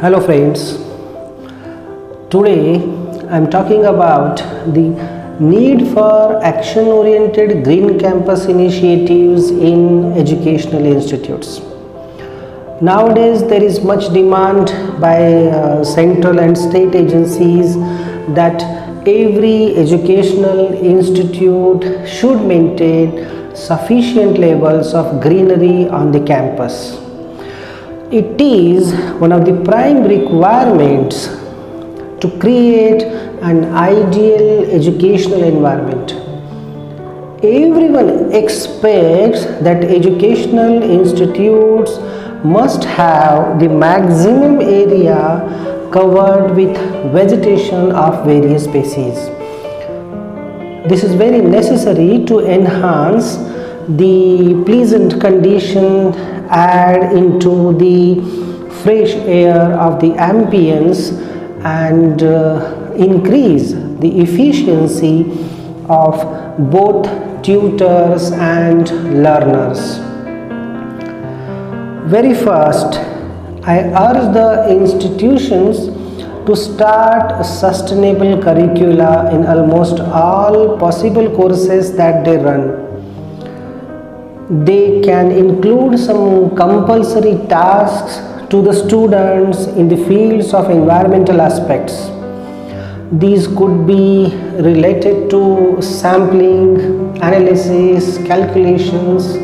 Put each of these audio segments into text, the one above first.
Hello friends, today I am talking about the need for action-oriented green campus initiatives in educational institutes. Nowadays there is much demand by central and state agencies that every educational institute should maintain sufficient levels of greenery on the campus. It is one of the prime requirements to create an ideal educational environment. Everyone expects that educational institutes must have the maximum area covered with vegetation of various species. This is very necessary to enhance the pleasant condition, add into the fresh air of the ambience, and increase the efficiency of both tutors and learners. Very first, I urge the institutions to start sustainable curricula in almost all possible courses that they run. They can include some compulsory tasks to the students in the fields of environmental aspects. These could be related to sampling, analysis, calculations,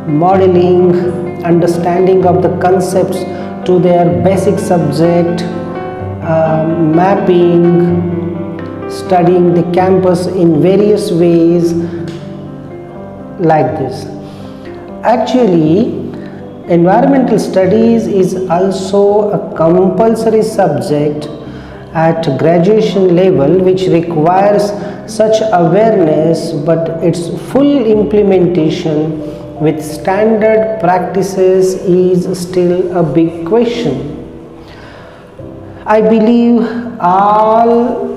modeling, understanding of the concepts to their basic subject, mapping, studying the campus in various ways like this. Actually, environmental studies is also a compulsory subject at graduation level which requires such awareness, but its full implementation with standard practices is still a big question. I believe all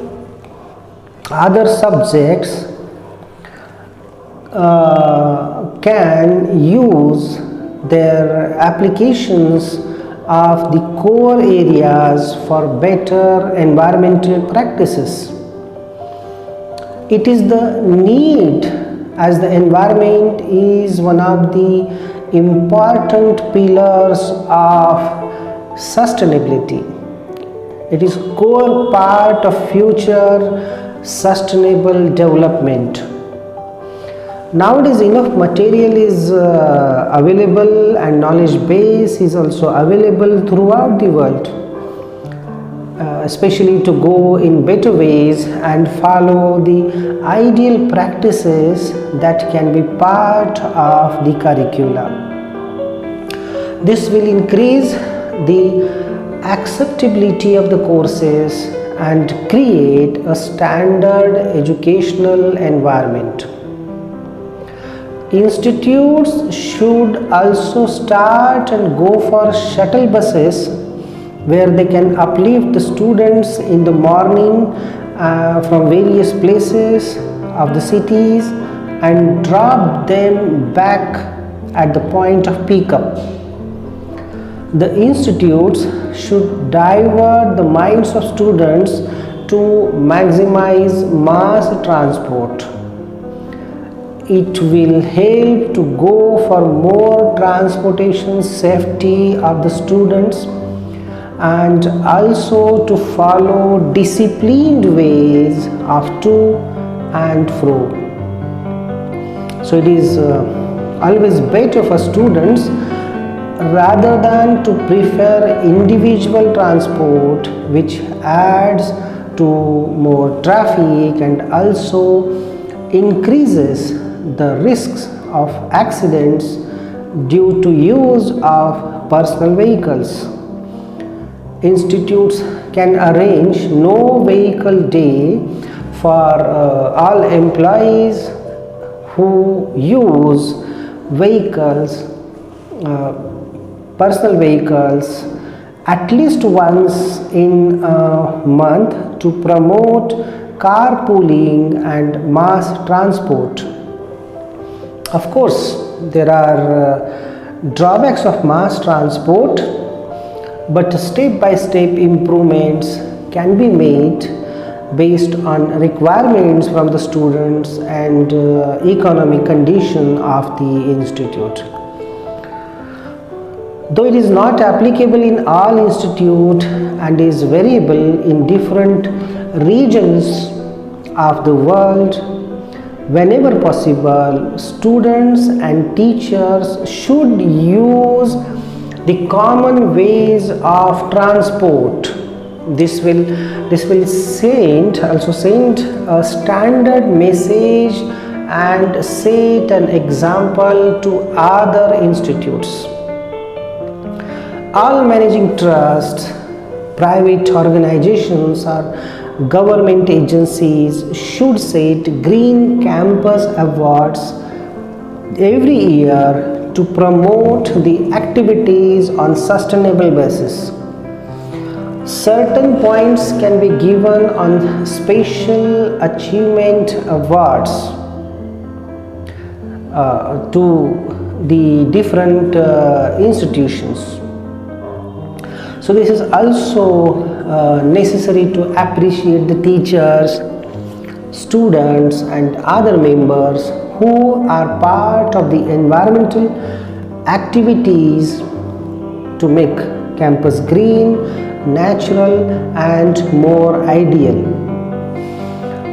other subjects can use their applications of the core areas for better environmental practices. It is the need, as the environment is one of the important pillars of sustainability. It is core part of future sustainable development. Nowadays enough material is available and knowledge base is also available throughout the world, especially to go in better ways and follow the ideal practices that can be part of the curricula. This will increase the acceptability of the courses and create a standard educational environment. Institutes should also start and go for shuttle buses where they can uplift the students in the morning from various places of the cities and drop them back at the point of pickup. The institutes should divert the minds of students to maximize mass transport. It will help to go for more transportation safety of the students and also to follow disciplined ways of to and fro. So it is always better for students rather than to prefer individual transport, which adds to more traffic and also increases the risks of accidents due to use of personal vehicles. Institutes can arrange no vehicle day for all employees who use vehicles, personal vehicles, at least once in a month to promote carpooling and mass transport. Of course, there are drawbacks of mass transport. but step by step improvements can be made based on requirements from the students and economic condition of the institute. Though it is not applicable in all institutes and is variable in different regions of the world, whenever possible, students and teachers should use the common ways of transport. This will send a standard message and set an example to other institutes. All managing trusts, private organizations or government agencies should set Green Campus Awards every year to promote the activities on sustainable basis. Certain points can be given on special achievement awards to the different institutions. So this is also necessary to appreciate the teachers, students and other members who are part of the environmental activities to make campus green, natural and more ideal.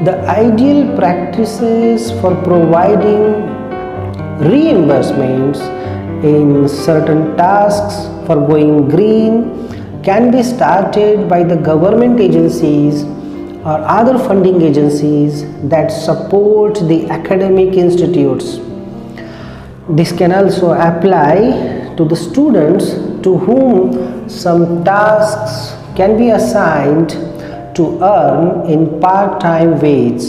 The ideal practices for providing reimbursements in certain tasks for going green can be started by the government agencies or other funding agencies that support the academic institutes. This can also apply to the students to whom some tasks can be assigned to earn in part-time wage.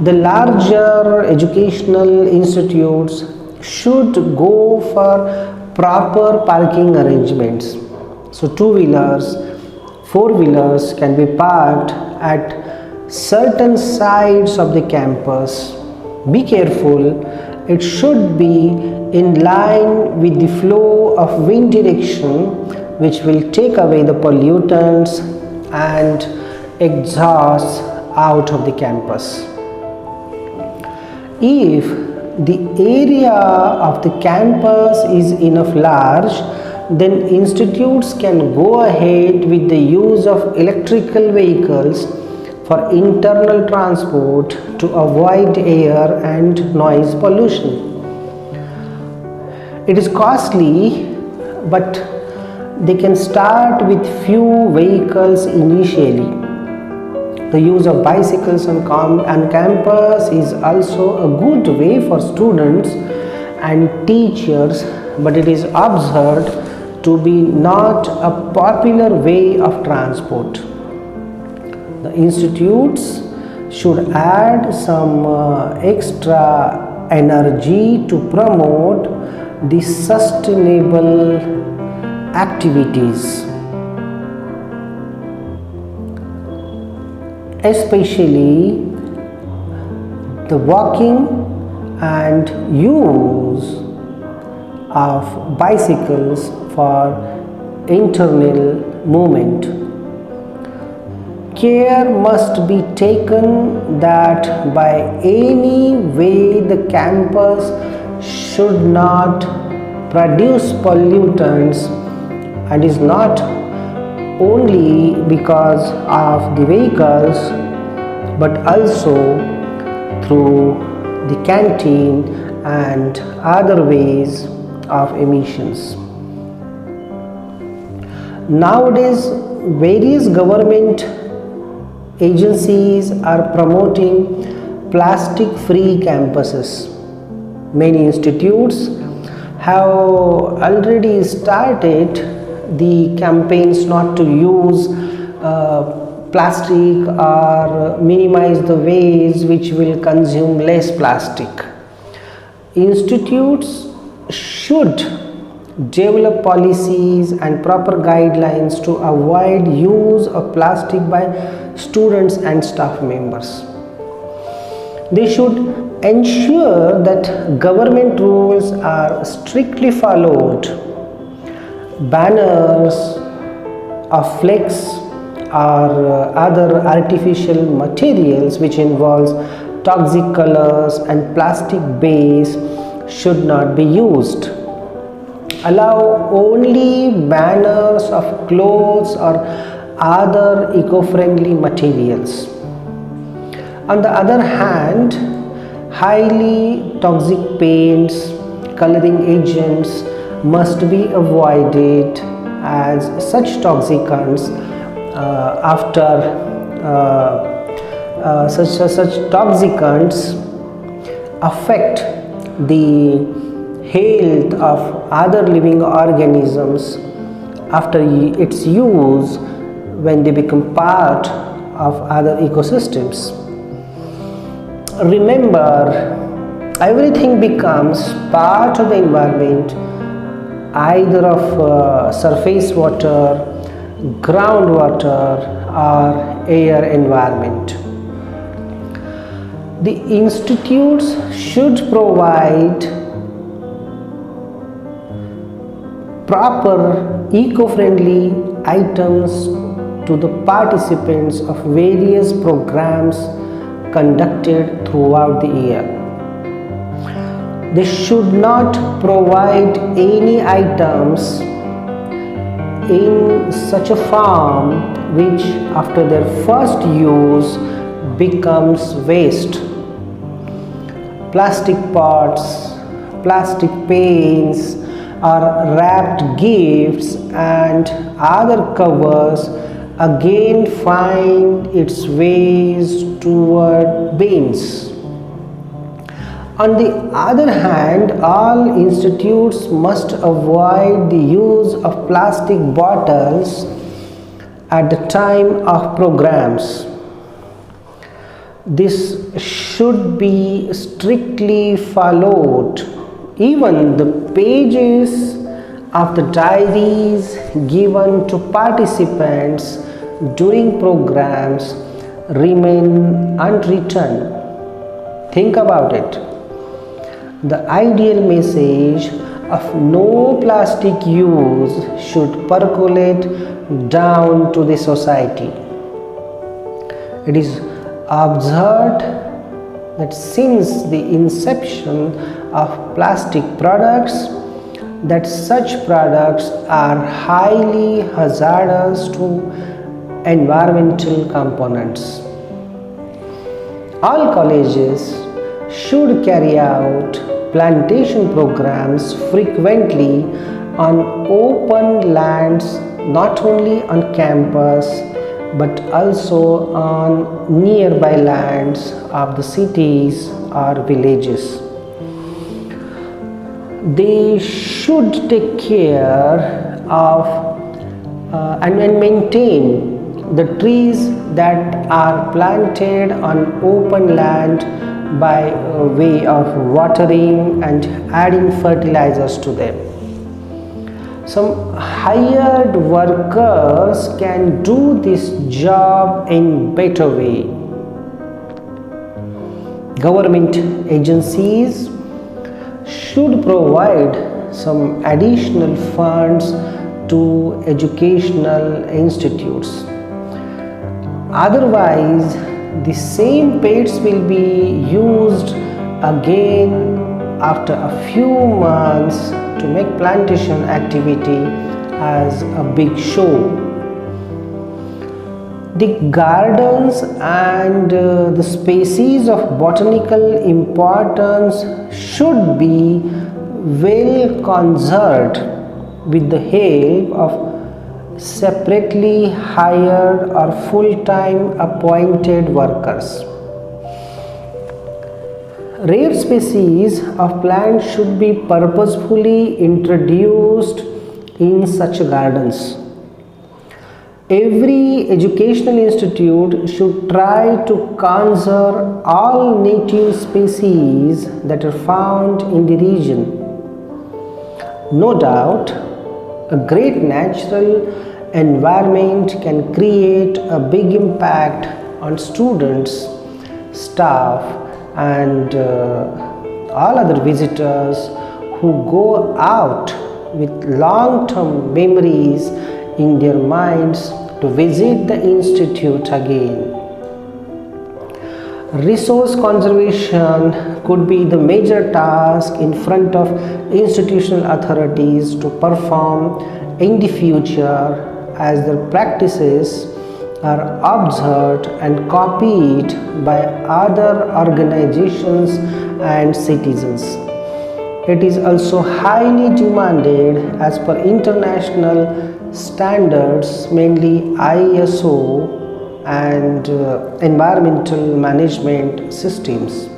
The larger educational institutes should go for proper parking arrangements. So two-wheelers, four-wheelers can be parked at certain sides of the campus. Be careful, it should be in line with the flow of wind direction, which will take away the pollutants and exhaust out of the campus. If the area of the campus is enough large, then institutes can go ahead with the use of electrical vehicles for internal transport to avoid air and noise pollution. It is costly, but they can start with few vehicles initially. The use of bicycles on campus is also a good way for students and teachers, but it is observed to be not a popular way of transport. The institutes should add some extra energy to promote the sustainable activities, especially the walking and use of bicycles for internal movement. Care must be taken that by any way the campus should not produce pollutants, and is not only because of the vehicles but also through the canteen and other ways of emissions. Nowadays, various government agencies are promoting plastic-free campuses. Many institutes have already started the campaigns not to use plastic or minimize the ways which will consume less plastic. Institutes should develop policies and proper guidelines to avoid use of plastic by students and staff members. They should ensure that government rules are strictly followed banners of flex or other artificial materials which involves toxic colors and plastic base should not be used. Allow only banners of clothes or other eco-friendly materials. On the other hand, highly toxic paints, coloring agents must be avoided, as such toxicants such toxicants affect the health of other living organisms after its use when they become part of other ecosystems. Remember, everything becomes part of the environment, either of surface water, groundwater, or air environment. The institutes should provide proper eco-friendly items to the participants of various programs conducted throughout the year. They should not provide any items in such a form which after their first use becomes waste. Plastic pots, plastic paints, or wrapped gifts and other covers again find its ways toward bins. On the other hand, all institutes must avoid the use of plastic bottles at the time of programs. This should be strictly followed. Even the pages of the diaries given to participants during programs remain unwritten. Think about it. The ideal message of no plastic use should percolate down to the society. It is observed that since the inception of plastic products, that such products are highly hazardous to environmental components. All colleges should carry out plantation programs frequently on open lands, not only on campus but also on nearby lands of the cities or villages. They should take care of and maintain the trees that are planted on open land by way of watering and adding fertilizers to them. Some hired workers can do this job in better way. Government agencies should provide some additional funds to educational institutes. Otherwise, the same pits will be used again after a few months to make plantation activity as a big show. The gardens and the species of botanical importance should be well conserved with the help of separately hired or full-time appointed workers. Rare species of plants should be purposefully introduced in such gardens. Every educational institute should try to conserve all native species that are found in the region. No doubt, a great natural environment can create a big impact on students, staff, and all other visitors who go out with long-term memories in their minds to visit the institute again. Resource conservation could be the major task in front of institutional authorities to perform in the future, as their practices are observed and copied by other organizations and citizens. It is also highly demanded as per international standards, mainly ISO and environmental management systems.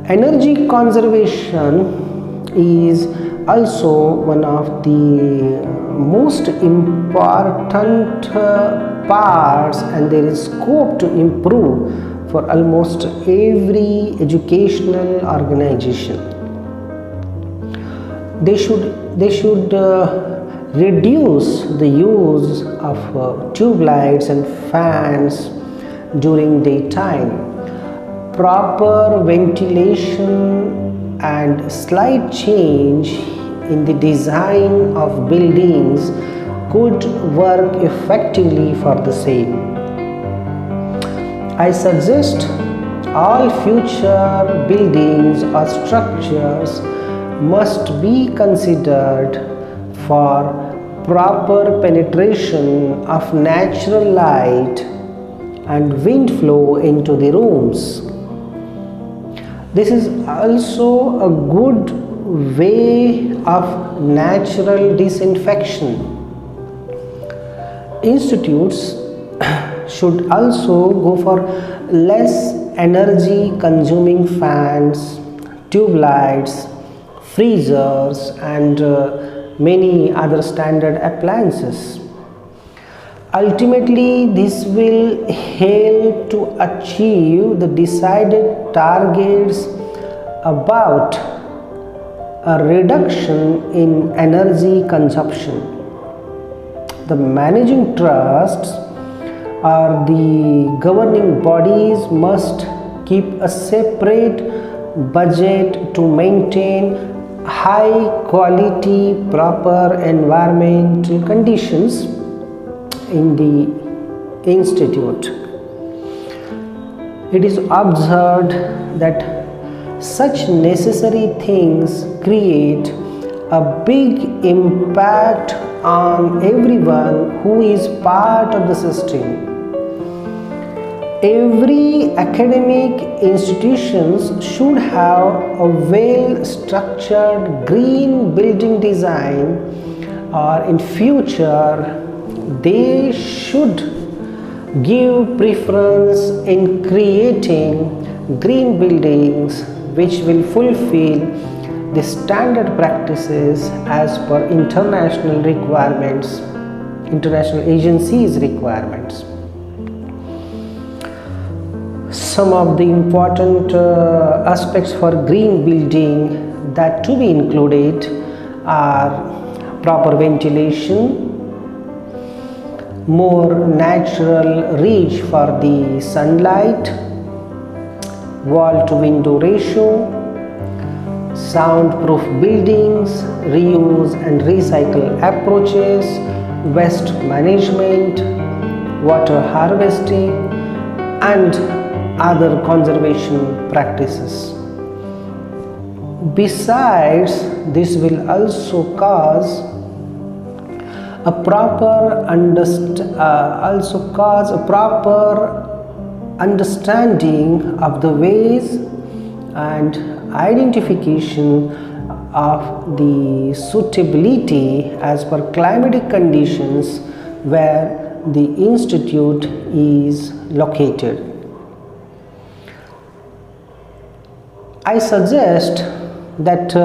Energy conservation is also one of the most important parts, and there is scope to improve for almost every educational organization. They should reduce the use of tube lights and fans during daytime. Proper ventilation and slight change in the design of buildings could work effectively for the same. I suggest all future buildings or structures must be considered for proper penetration of natural light and wind flow into the rooms. This is also a good way of natural disinfection. Institutes should also go for less energy consuming fans, tube lights, freezers and many other standard appliances. Ultimately, this will help to achieve the decided targets about a reduction in energy consumption. The managing trusts or the governing bodies must keep a separate budget to maintain high quality, proper environmental conditions in the institute. It is observed that such necessary things create a big impact on everyone who is part of the system. Every academic institutions should have a well-structured green building design, or in future they should give preference in creating green buildings which will fulfill the standard practices as per international requirements, international agencies' requirements. Some of the important aspects for green building that to be included are proper ventilation, more natural reach for the sunlight, wall to window ratio, soundproof buildings, reuse and recycle approaches, waste management, water harvesting and other conservation practices. Besides, this will also cause a proper understanding of the ways and identification of the suitability as per climatic conditions where the institute is located. I suggest that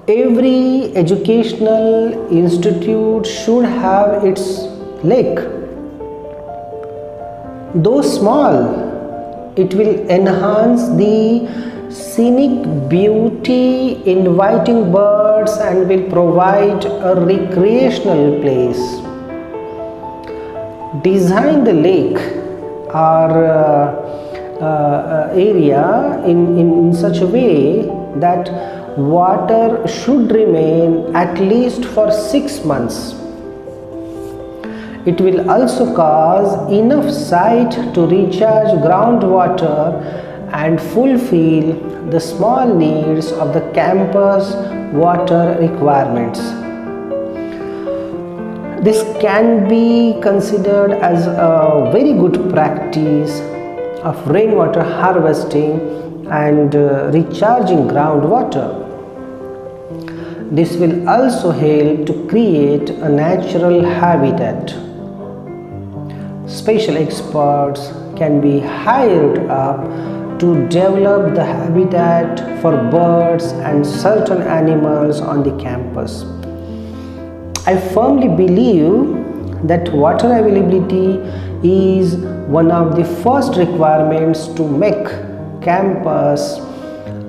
every educational institute should have its lake. Though small, it will enhance the scenic beauty, inviting birds, and will provide a recreational place. Design the lake or area in such a way that water should remain at least for 6 months. It will also cause enough site to recharge groundwater and fulfill the small needs of the campus water requirements. This can be considered as a very good practice of rainwater harvesting and recharging groundwater. This will also help to create a natural habitat. Special experts can be hired up to develop the habitat for birds and certain animals on the campus. I firmly believe that water availability is one of the first requirements to make campus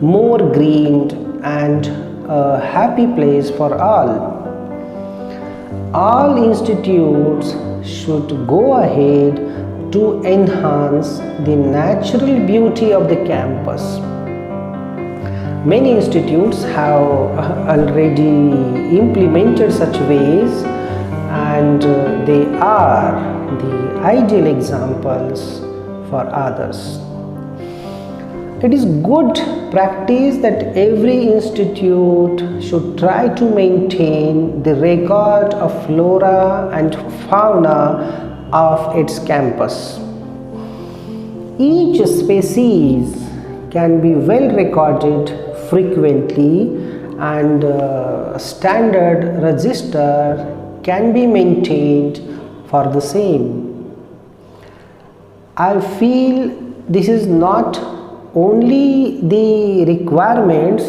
more green and a happy place for all. All institutes should go ahead to enhance the natural beauty of the campus. Many institutes have already implemented such ways, and they are the ideal examples for others. It is good practice that every institute should try to maintain the record of flora and fauna of its campus. Each species can be well recorded frequently, and a standard register can be maintained for the same. I feel this is not only the requirements,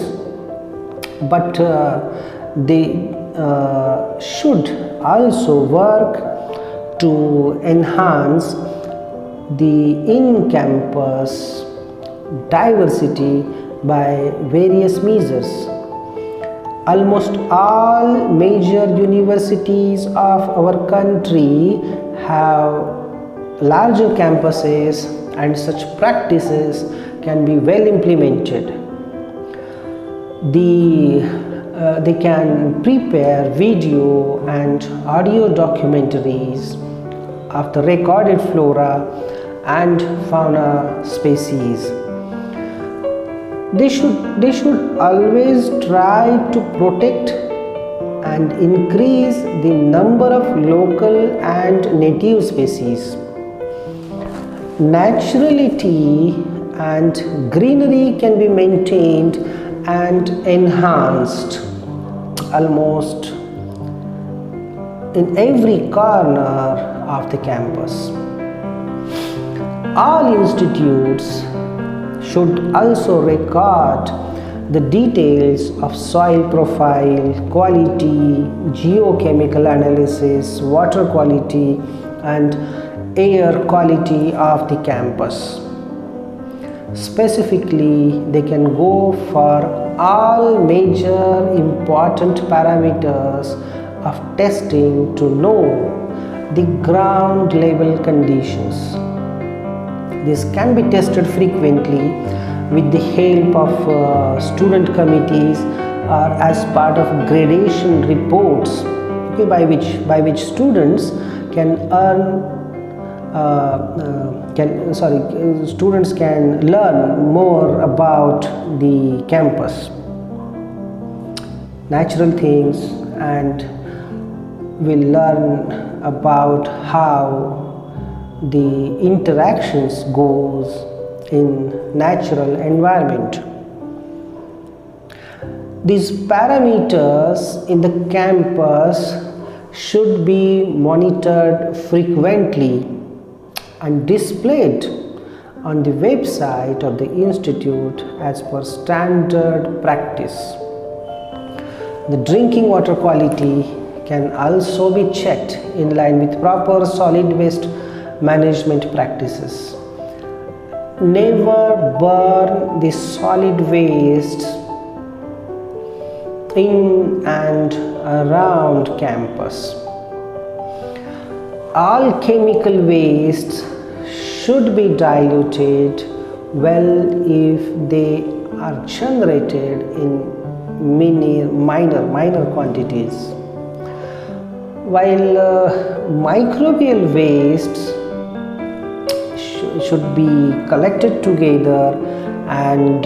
but they should also work to enhance the in-campus diversity by various measures. Almost all major universities of our country have larger campuses, and such practices can be well implemented. They can prepare video and audio documentaries of the recorded flora and fauna species. They should always try to protect and increase the number of local and native species. Naturality and greenery can be maintained and enhanced almost in every corner of the campus. All institutes should also record the details of soil profile, quality, geochemical analysis, water quality, and air quality of the campus. Specifically, they can go for all major important parameters of testing to know the ground level conditions. This can be tested frequently with the help of student committees or as part of gradation reports, by which students can students can learn more about the campus, natural things, and will learn about how the interactions goes in natural environment. These parameters in the campus should be monitored frequently and displayed on the website of the institute as per standard practice. The drinking water quality can also be checked in line with proper solid waste management practices. Never burn the solid waste in and around campus. All chemical wastes should be diluted well if they are generated in minor quantities. While microbial wastes should be collected together and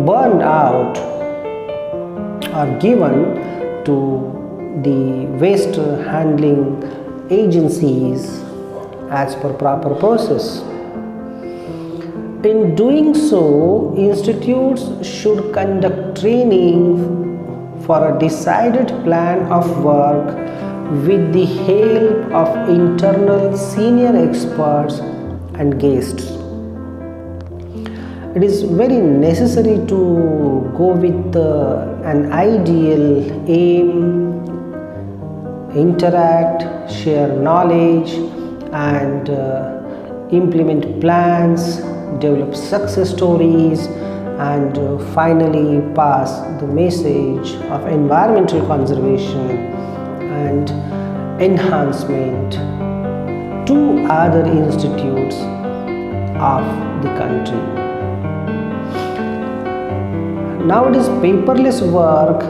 burned out or given to the waste handling agencies as per proper process. In doing so, institutes should conduct training for a decided plan of work with the help of internal senior experts and guests. It is very necessary to go with an ideal aim, interact, share knowledge, and implement plans, develop success stories, and finally pass the message of environmental conservation and enhancement to other institutes of the country. Nowadays, paperless work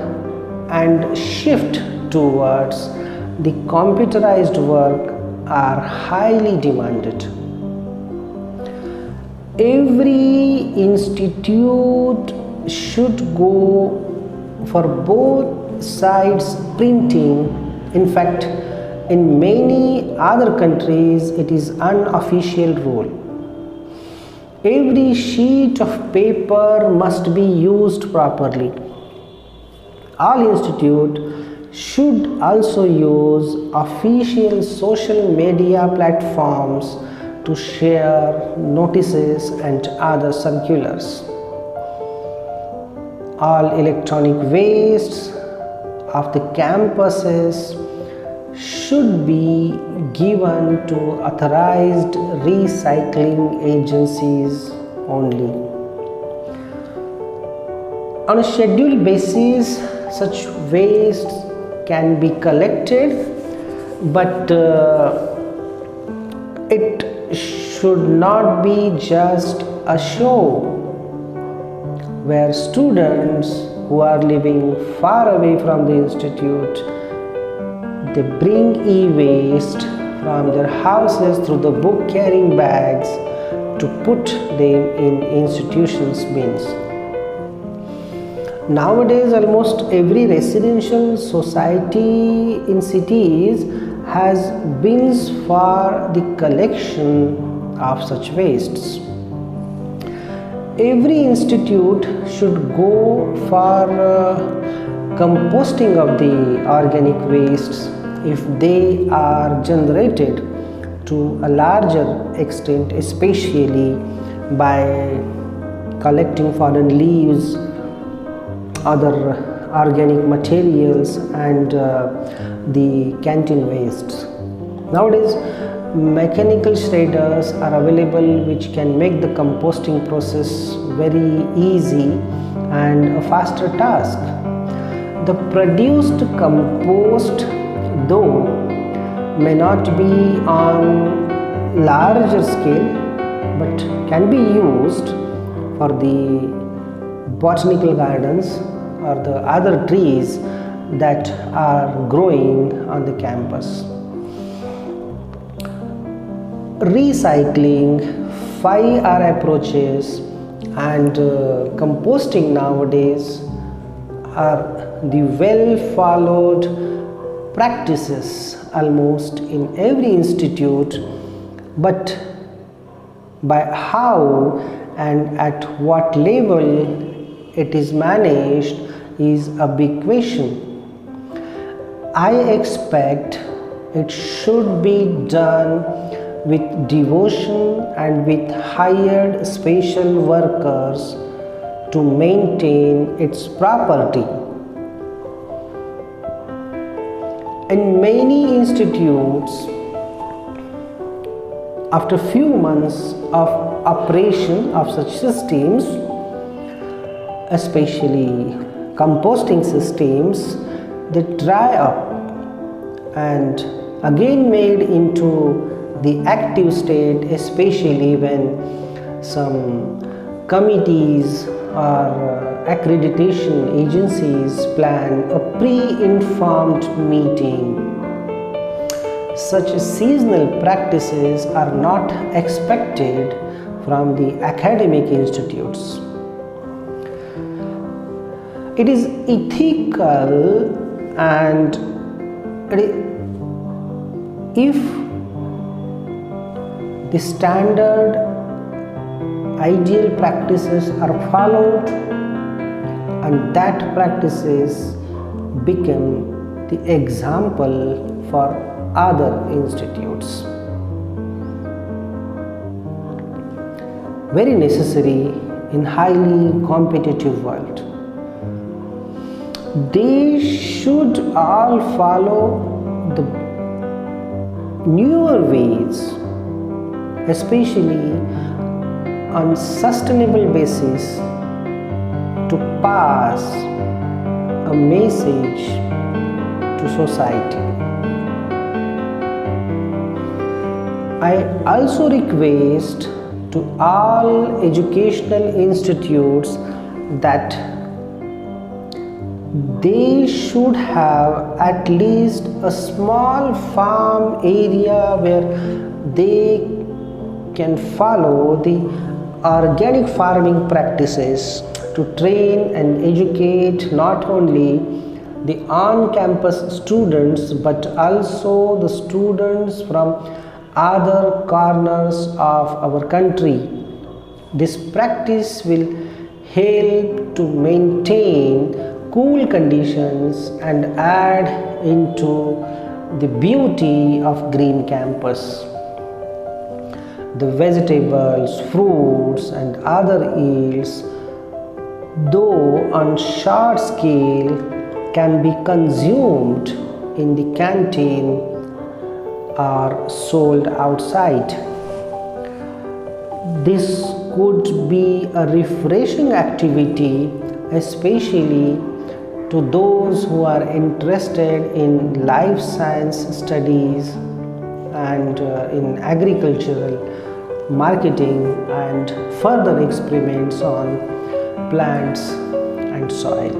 and shift towards the computerized work are highly demanded. Every institute should go for both sides printing. In fact, in many other countries, it is unofficial rule. Every sheet of paper must be used properly. All institutes should also use official social media platforms to share notices and other circulars. All electronic wastes of the campuses should be given to authorized recycling agencies only. On a scheduled basis, such wastes can be collected, but it should not be just a show where students who are living far away from the institute, they bring e-waste from their houses through the book carrying bags to put them in institutions' bins. Nowadays, almost every residential society in cities has bins for the collection of such wastes. Every institute should go for composting of the organic wastes if they are generated to a larger extent, especially by collecting fallen leaves, other organic materials, and the canteen wastes. Nowadays, mechanical shredders are available which can make the composting process very easy and a faster task. The produced compost, though, may not be on larger scale, but can be used for the botanical gardens or the other trees that are growing on the campus. Recycling, 5R approaches, and composting nowadays are the well followed practices almost in every institute, but by how and at what level it is managed is a big question. I expect it should be done with devotion and with hired special workers to maintain its property. In many institutes, after few months of operation of such systems, especially composting systems, they dry up and again made into the active state, especially when some committees or accreditation agencies plan a pre-informed meeting. Such seasonal practices are not expected from the academic institutes. It is ethical, and if the standard ideal practices are followed, and that practices become the example for other institutes. Very necessary in highly competitive world. They should all follow the newer ways, especially on sustainable basis, to pass a message to society. I also request to all educational institutes that they should have at least a small farm area where they can follow the organic farming practices to train and educate not only the on-campus students but also the students from other corners of our country. This practice will help to maintain cool conditions and add into the beauty of green campus. The vegetables, fruits and other yields, though on short scale, can be consumed in the canteen or sold outside. This could be a refreshing activity, especially to those who are interested in life science studies and in agricultural marketing and further experiments on plants and soil.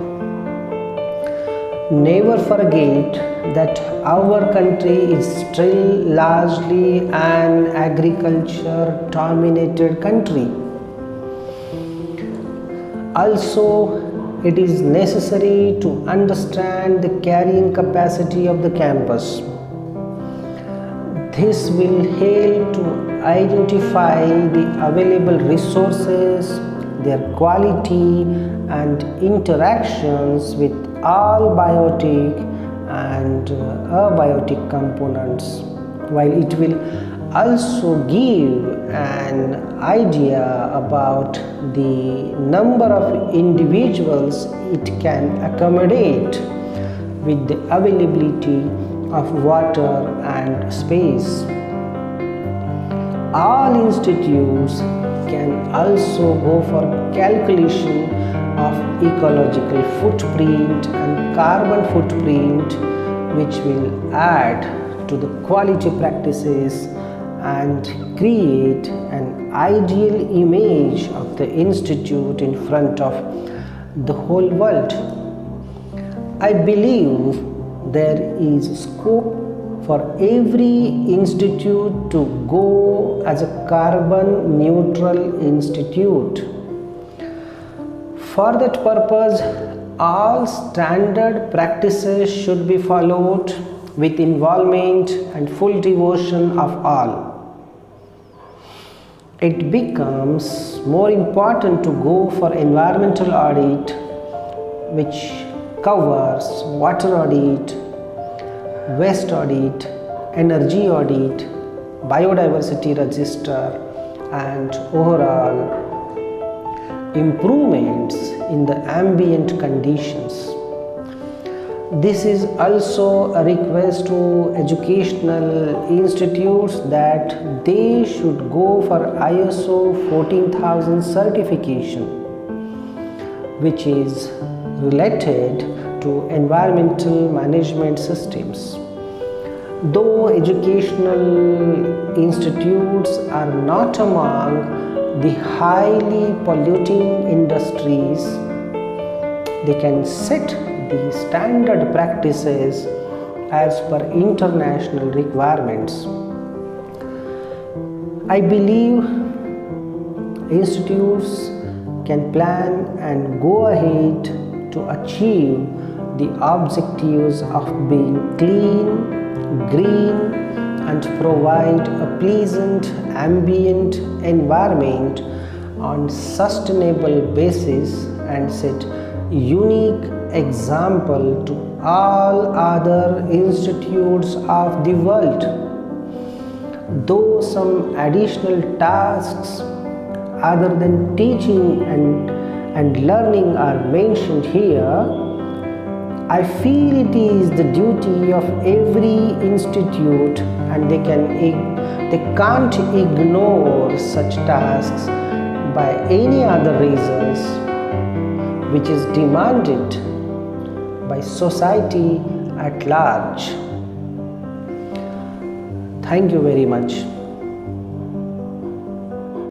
Never forget that our country is still largely an agriculture dominated country. Also, it is necessary to understand the carrying capacity of the campus. This will help to identify the available resources, their quality and interactions with all biotic and abiotic components, while it will also give an idea about the number of individuals it can accommodate with the availability of water and space. All institutes can also go for calculation of ecological footprint and carbon footprint, which will add to the quality practices and create an ideal image of the institute in front of the whole world. I believe there is scope for every institute to go as a carbon neutral institute. For that purpose, all standard practices should be followed with involvement and full devotion of all. It becomes more important to go for environmental audit, which covers water audit, waste audit, energy audit, biodiversity register, and overall improvements in the ambient conditions. This is also a request to educational institutes that they should go for ISO 14000 certification, which is related to environmental management systems. Though educational institutes are not among the highly polluting industries, they can set the standard practices as per international requirements. I believe institutes can plan and go ahead to achieve the objectives of being clean, green, and provide a pleasant ambient environment on sustainable basis and set unique example to all other institutes of the world. Though some additional tasks other than teaching and learning are mentioned here, I feel it is the duty of every institute, and they can't ignore such tasks by any other reasons which is demanded by society at large. Thank you very much.